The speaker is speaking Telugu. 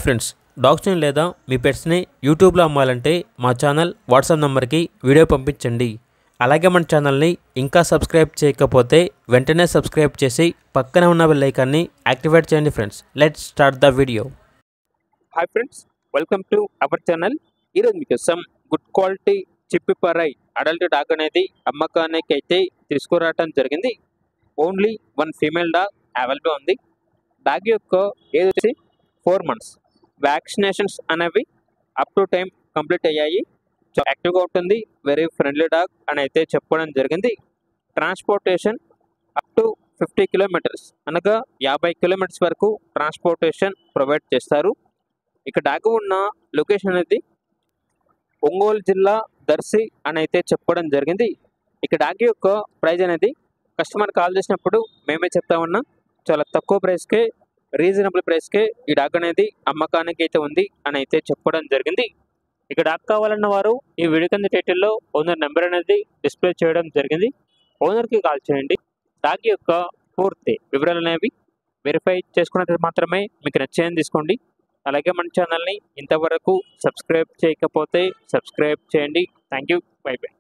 ఫ్రెండ్స్, డాగ్స్ని లేదా మీ పెట్స్ని యూట్యూబ్లో అమ్మాలంటే మా ఛానల్ వాట్సాప్ నెంబర్కి వీడియో పంపించండి. అలాగే మన ఛానల్ని ఇంకా సబ్స్క్రైబ్ చేయకపోతే వెంటనే సబ్స్క్రైబ్ చేసి పక్కనే ఉన్న బెల్ ఐకాన్ని యాక్టివేట్ చేయండి. Friends, let's start the video. Hi friends, welcome to our channel. ఈరోజు మీకోసం గుడ్ క్వాలిటీ చిప్పిపరై అడల్ట్ డాగ్ అనేది అమ్మకానికి అయితే తీసుకురావడం జరిగింది. Only one female dog available ఉంది. డాగ్ యొక్క ఏజ్ వచ్చి 4 months. వ్యాక్సినేషన్స్ అనేవి అప్ టు టైం కంప్లీట్ అయ్యాయి. చాలా యాక్టివ్గా ఉంటుంది. వెరీ ఫ్రెండ్లీ డాగ్ అని అయితే చెప్పడం జరిగింది. ట్రాన్స్పోర్టేషన్ అప్ టు 50 kilometers అనగా 50 kilometers వరకు ట్రాన్స్పోర్టేషన్ ప్రొవైడ్ చేస్తారు. ఇక డాగ్ ఉన్న లొకేషన్ అనేది ఒంగోలు జిల్లా దర్శి అని అయితే చెప్పడం జరిగింది. ఇక డాగ్ యొక్క ప్రైజ్ అనేది కస్టమర్ కాల్ చేసినప్పుడు మేమే చెప్తా ఉన్నాం. చాలా తక్కువ ప్రైస్కే, రీజనబుల్ ప్రైస్కే ఈ డాగ్ అనేది అమ్మకానికి అయితే ఉంది అని అయితే చెప్పడం జరిగింది. ఇక డాగ్ కావాలన్న వారు ఈ వీడియో కింద టైటిల్లో ఓనర్ నెంబర్ అనేది డిస్ప్లే చేయడం జరిగింది. ఓనర్కి కాల్ చేయండి. డాగ్ యొక్క పూర్తి వివరాలు అనేవి వెరిఫై చేసుకున్నట్టు మాత్రమే మీకు నచ్చేయని తీసుకోండి. అలాగే మన ఛానల్ని ఇంతవరకు సబ్స్క్రైబ్ చేయకపోతే సబ్స్క్రైబ్ చేయండి. Thank you. By by.